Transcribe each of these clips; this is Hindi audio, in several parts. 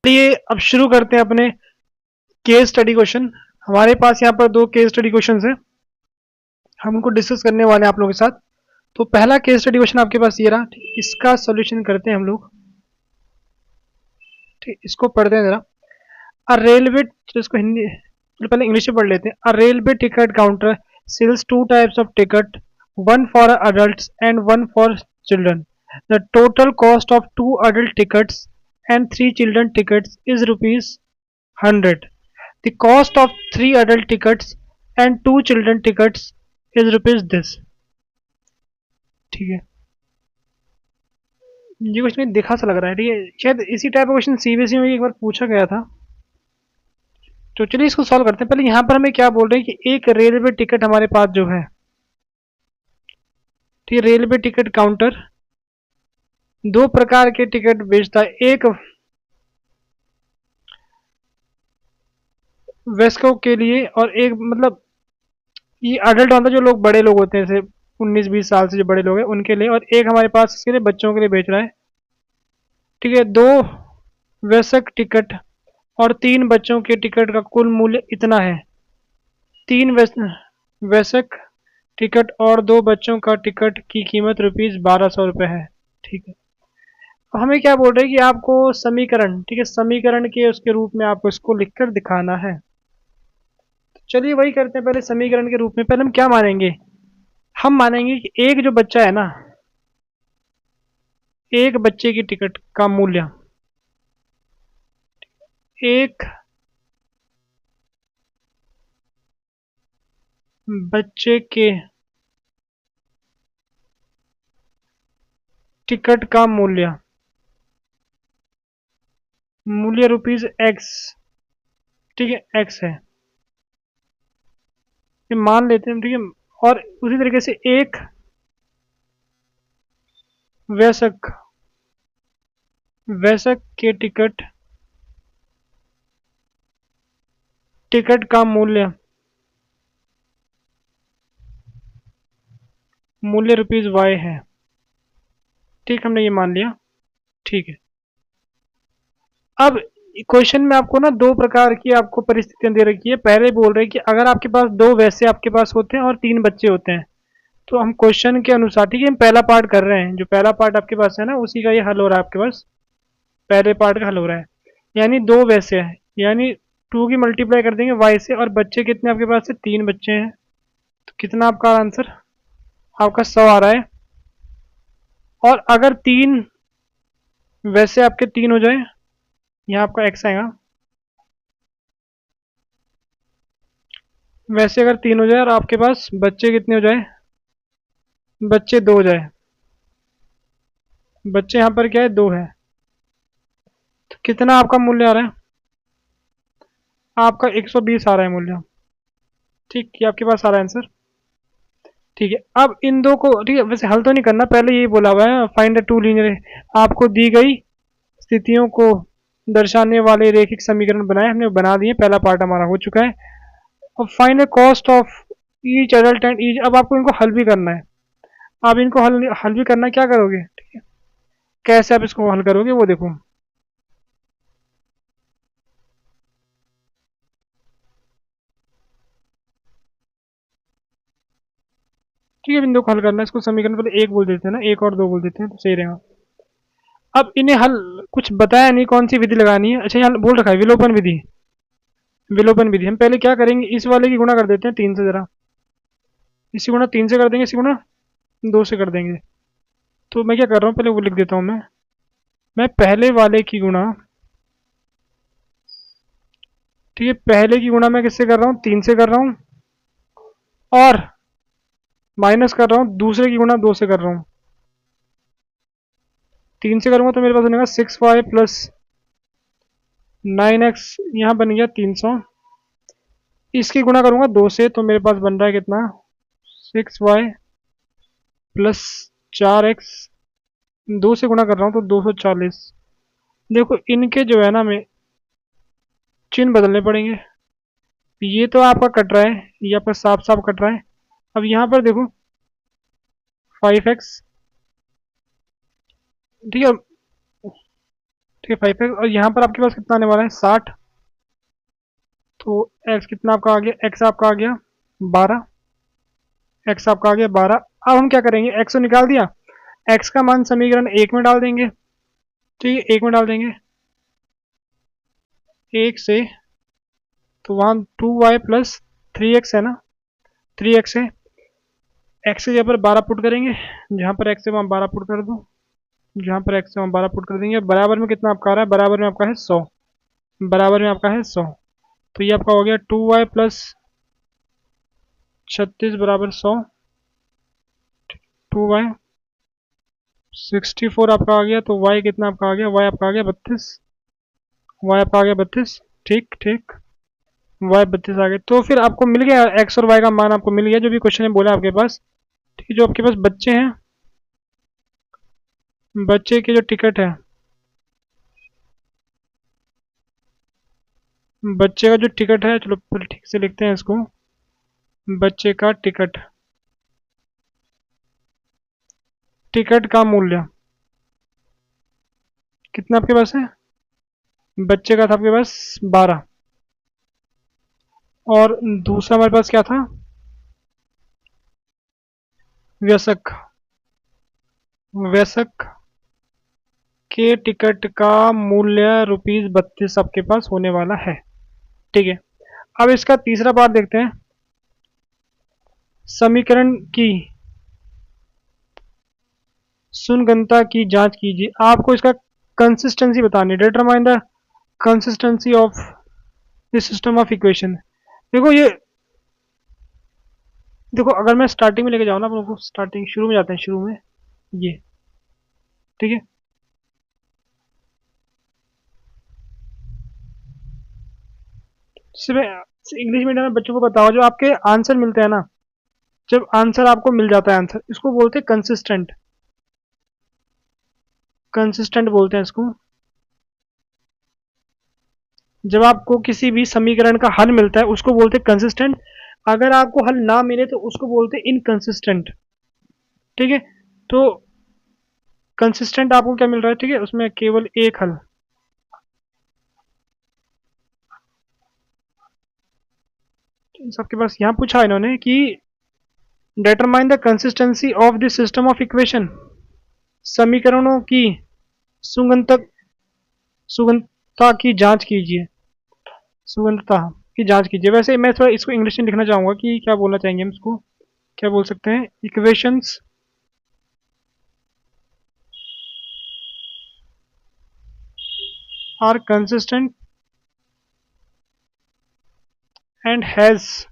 चलिए अब शुरू करते हैं अपने केस स्टडी क्वेश्चन। हमारे पास यहाँ पर दो केस स्टडी क्वेश्चन है, हम उनको डिस्कस करने वाले हैं आप लोगों के साथ। तो पहला केस स्टडी क्वेश्चन आपके पास ये रहा, इसका सॉल्यूशन करते हैं हम लोग। ठीक, इसको पढ़ते हैं जरा। अ रेलवे, इसको हिंदी पहले इंग्लिश में पढ़ लेते हैं। A railway ticket counter sells two types of ticket, one for adults and one for children. The total cost of two adult tickets and three children tickets is rupees 100. The cost of three adult tickets and two children tickets is rupees this. ठीक है, ये क्वेश्चन दिखा सा लग रहा है। ठीक है, शायद इसी टाइप का क्वेश्चन सीबीएसई में एक बार पूछा गया था। तो चलिए इसको सॉल्व करते हैं। पहले यहाँ पर हमें क्या बोल रहे हैं कि एक रेलवे टिकट हमारे पास जो है, ठीक है, रेलवे टिकट काउंटर दो प्रकार के टिकट बेचता है। एक वेस्को के लिए और एक मतलब ये अडल्ट वाला, जो लोग बड़े लोग होते हैं जैसे 19-20 साल से जो बड़े लोग हैं उनके लिए, और एक हमारे पास इसके लिए बच्चों के लिए बेच रहा है। ठीक है, दो वयस्क टिकट और तीन बच्चों के टिकट का कुल मूल्य इतना है। तीन वयस्क टिकट और दो बच्चों का टिकट की कीमत ₹1200 है। ठीक है, तो हमें क्या बोल रहे हैं कि आपको समीकरण, ठीक है, समीकरण के उसके रूप में आपको इसको लिखकर दिखाना है। चलिए वही करते हैं। पहले समीकरण के रूप में पहले हम क्या मानेंगे, हम मानेंगे कि एक जो बच्चा है ना, एक बच्चे की टिकट का मूल्य, एक बच्चे के टिकट का मूल्य मूल्य ₹X, ठीक है, X है, ये मान लेते हैं। ठीक है, और उसी तरीके से एक वयस्क वयस्क के टिकट का मूल्य ₹Y है। ठीक, हमने ये मान लिया। ठीक है, अब क्वेश्चन में आपको ना दो प्रकार की आपको परिस्थितियां दे रखी है। पहले बोल रहे हैं कि अगर आपके पास दो वैसे आपके पास होते हैं और तीन बच्चे होते हैं, तो हम क्वेश्चन के अनुसार, ठीक है, हम पहला पार्ट कर रहे हैं। जो पहला पार्ट आपके पास है ना, उसी का ये हल हो रहा है आपके पास। पहले पार्ट का हल हो रहा है, यानी दो वैसे है, यानी टू की मल्टीप्लाई कर देंगे वाई से, और बच्चे कितने आपके पास है, तीन बच्चे हैं। तो कितना आपका आंसर, आपका 100 आ रहा है। और अगर तीन वैसे आपके तीन हो जाए, यहाँ आपका एक्स आएगा। वैसे अगर तीन हो जाए और आपके पास बच्चे कितने हो जाए, बच्चे दो हो जाए, बच्चे यहाँ पर क्या है, दो है, तो कितना आपका मूल्य आ रहा है, आपका 120 आ रहा है मूल्य। ठीक, ये आपके पास आ रहा है आंसर। ठीक है, अब इन दो को, ठीक है, वैसे हल तो नहीं करना, पहले यही बोला हुआ है फाइंड द टू लीनियर। आपको दी गई स्थितियों को दर्शाने वाले रैखिक समीकरण बनाए, हमने बना दिए, पहला पार्ट हमारा हो चुका है। अब find the cost of each adult and each, अब आपको इनको हल भी करना है। आप इनको हल हल भी करना, क्या करोगे, ठीक है, कैसे आप इसको हल करोगे वो देखो। ठीक है, बिंदु को हल करना है, इसको समीकरण पहले एक बोल देते हैं ना, एक और दो बोल देते हैं तो सही रहेगा। अब इन्हें हल कुछ बताया नहीं कौन सी विधि लगानी है। अच्छा, यहाँ बोल रखा है विलोपन विधि। विलोपन विधि हम पहले क्या करेंगे, इस वाले की गुणा कर देते हैं तीन से, जरा इसी गुणा तीन से कर देंगे, इसी गुणा दो से कर देंगे। तो मैं क्या कर रहा हूँ, पहले वो लिख देता हूँ मैं पहले वाले की गुणा, ठीक है, पहले की गुणा मैं किससे कर रहा हूँ, तीन से कर रहा हूँ, और माइनस कर रहा हूँ दूसरे की गुणा दो से कर रहा हूँ। तीन से करूँगा तो मेरे पास बनेगा 6y प्लस 9x, यहाँ बन गया 300। इसकी गुणा करूँगा दो से तो मेरे पास बन रहा है कितना, 6y प्लस 4x, दो से गुणा कर रहा हूँ तो 240। देखो इनके जो है ना, मैं चिन्ह बदलने पड़ेंगे। ये तो आपका कट रहा है, ये आपका साफ साफ कट रहा है। अब यहाँ पर देखो 5x, ठीक है, ठीक है 5x, और यहाँ पर आपके पास कितना आने वाला है 60। तो x कितना आपका आ गया, x आपका आ गया 12, x आपका आ गया 12। अब हम क्या करेंगे, x को निकाल दिया, x का मान समीकरण एक में डाल देंगे। ठीक है, एक में डाल देंगे, एक से, तो वहाँ 2y प्लस 3x है ना, 3x है, x की जगह पर 12 पुट करेंगे, जहाँ पर x है वहाँ 12 पुट कर दो, जहाँ पर x है वहाँ 12 पुट कर देंगे। बराबर में कितना आपका आ रहा है, बराबर में आपका है 100, बराबर में आपका है 100। तो ये आपका हो गया 2y प्लस 36 बराबर 100, 2y 64 आपका आ गया। तो y कितना आपका आ गया, y आपका आ गया 32, y आपका आ गया 32। ठीक ठीक, y 32 आ गया। तो फिर आपको मिल गया x और y का मान, आपको मिल गया जो भी क्वेश्चन है बोला आपके पास। ठीक है, जो आपके पास बच्चे हैं, बच्चे की जो टिकट है, बच्चे का जो टिकट है, चलो फिर ठीक से लिखते हैं इसको, बच्चे का टिकट, टिकट का मूल्य कितना आपके पास है, बच्चे का था आपके पास 12, और दूसरा हमारे पास क्या था, व्यस्क, व्यस्क के टिकट का मूल्य ₹32 आपके पास होने वाला है। ठीक है, अब इसका तीसरा पार्ट देखते हैं, समीकरण की सुनगनता की जांच कीजिए। आपको इसका कंसिस्टेंसी बतानी, determine the consistency of the system of equation. देखो ये, देखो अगर मैं स्टार्टिंग में लेके जाऊँ ना आप लोगों को, स्टार्टिंग शुरू में जाते हैं, शुरू में ये, ठीक है, सिर्फ इंग्लिश मीडियम में बच्चों को बताओ, जो आपके आंसर मिलते हैं ना, जब आंसर आपको मिल जाता है, आंसर इसको बोलते हैं कंसिस्टेंट, कंसिस्टेंट बोलते हैं इसको। जब आपको किसी भी समीकरण का हल मिलता है उसको बोलते हैं कंसिस्टेंट, अगर आपको हल ना मिले तो उसको बोलते हैं इनकंसिस्टेंट। ठीक है, तो कंसिस्टेंट आपको क्या मिल रहा है, ठीक है, उसमें केवल एक हल, सबके पास यहाँ पूछा है इन्होंने कि determine the consistency of the system of equation, समीकरणों की सुगंधक, सुगंधता की जांच कीजिए, सुगंधता की जांच कीजिए। वैसे मैं थोड़ा इसको इंग्लिश में लिखना चाहूंगा कि क्या बोलना चाहेंगे हम इसको, क्या बोल सकते हैं, equations are consistent and has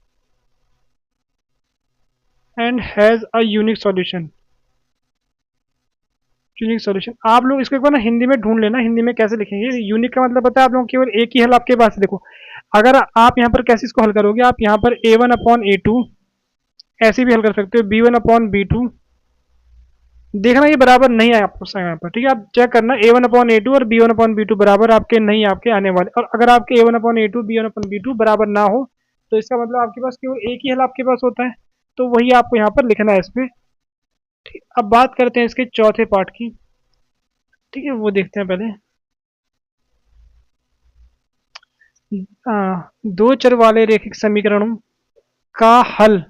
a unique solution, unique solution. आप लोग इसको एक बार ना हिंदी में ढूंढ लेना, हिंदी में कैसे लिखेंगे यूनिक का मतलब पता है आप लोगों को, केवल एक ही हल आपके पास है। देखो अगर आप यहाँ पर कैसे इसको हल करोगे, आप यहाँ पर a1/a2 ऐसे भी हल कर सकते हो, b1/b2, देखना ये बराबर नहीं आया आपको यहाँ पर। ठीक है, आप चेक करना a1/a2 और b1/b2 बराबर आपके नहीं, आपके आने वाले। और अगर आपके a1/a2 b1/b2 बराबर ना हो तो इसका मतलब आपके पास केवल एक ही हल आपके पास होता है, तो वही आपको यहाँ पर लिखना है इसमें। ठीक, अब बात करते हैं इसके चौथे पार्ट की। ठीक है, वो देखते हैं पहले। दो चर वाले रैखिक समीकरणों का हल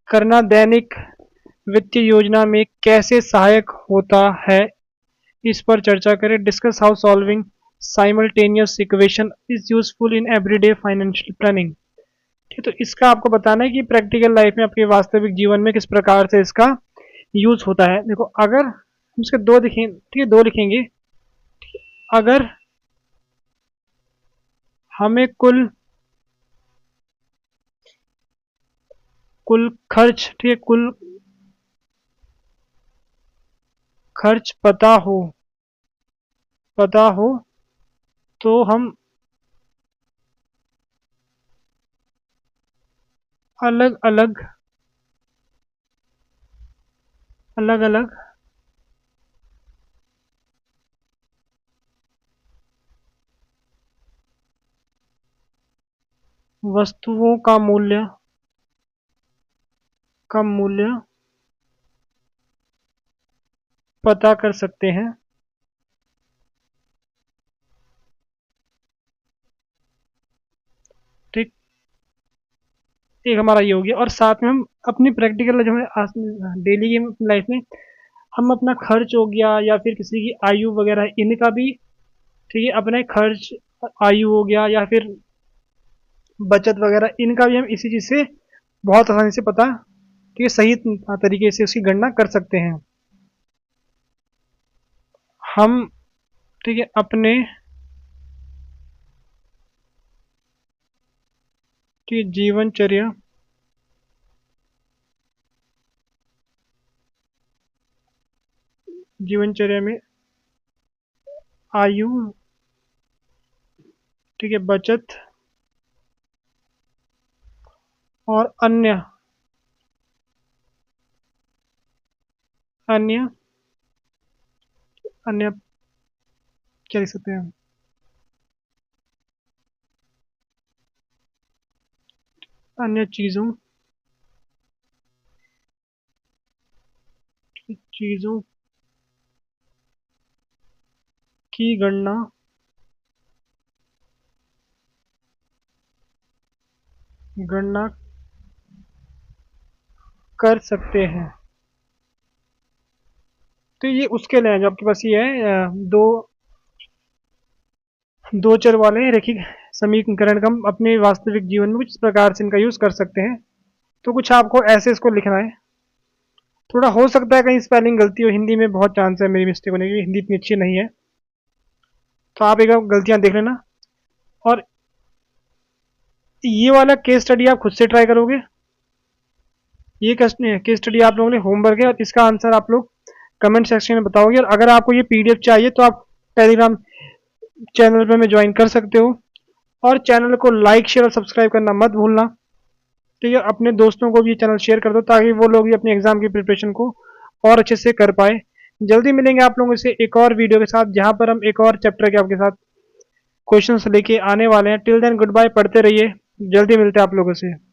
करना दैनिक वित्तीय योजना में कैसे सहायक होता है, इस पर चर्चा करें। Discuss how solving simultaneous equation is useful in everyday financial planning. ठीक, तो इसका आपको बताना है कि प्रैक्टिकल लाइफ में, आपके वास्तविक जीवन में किस प्रकार से इसका यूज होता है। देखो अगर हम इसके दो लिखें, ठीक है, दो लिखेंगे, अगर हमें कुल कुल खर्च, ठीक है, कुल खर्च पता हो तो हम अलग अलग, अलग अलग वस्तुओं का मूल्य पता कर सकते हैं, ठीक, एक हमारा ये हो गया। और साथ में हम अपनी प्रैक्टिकल जो है डेली की लाइफ में हम अपना खर्च हो गया या फिर किसी की आयु वगैरह इनका भी, ठीक है, अपने खर्च, आयु हो गया या फिर बचत वगैरह इनका भी हम इसी चीज़ से बहुत आसानी से पता, ठीक है, सही तरीके से उसकी गणना कर सकते हैं हम। ठीक है, अपने, ठीक है, जीवनचर्या, जीवनचर्या में आयु, ठीक है, बचत और अन्य अन्य अन्य क्या लिख सकते हैं, अन्य चीजों की गणना कर सकते हैं। तो ये उसके लिए है जो आपके पास ये है, दो चर वाले रैखिक समीकरण का हम अपने वास्तविक जीवन में कुछ इस प्रकार से इनका यूज कर सकते हैं। तो कुछ आपको ऐसे इसको लिखना है। थोड़ा हो सकता है कहीं स्पेलिंग गलती हो, हिंदी में बहुत चांस है मेरी मिस्टेक होने की, हिंदी इतनी अच्छी नहीं है, तो आप एक गलतियां देख लेना। और ये वाला केस स्टडी आप खुद से ट्राई करोगे, ये केस स्टडी आप लोगों ने होमवर्क है और इसका आंसर आप लोग कमेंट सेक्शन में बताओगे। और अगर आपको ये पीडीएफ चाहिए तो आप टेलीग्राम चैनल पे में ज्वाइन कर सकते हो। और चैनल को लाइक शेयर और सब्सक्राइब करना मत भूलना। ठीक है, अपने दोस्तों को भी ये चैनल शेयर कर दो ताकि वो लोग भी अपने एग्जाम की प्रिपरेशन को और अच्छे से कर पाए। जल्दी मिलेंगे आप लोगों से एक और वीडियो के साथ जहां पर हम एक और चैप्टर के आपके साथ क्वेश्चंस लेके आने वाले हैं। टिल देन गुड बाय, पढ़ते रहिए, जल्दी मिलते हैं आप लोगों से।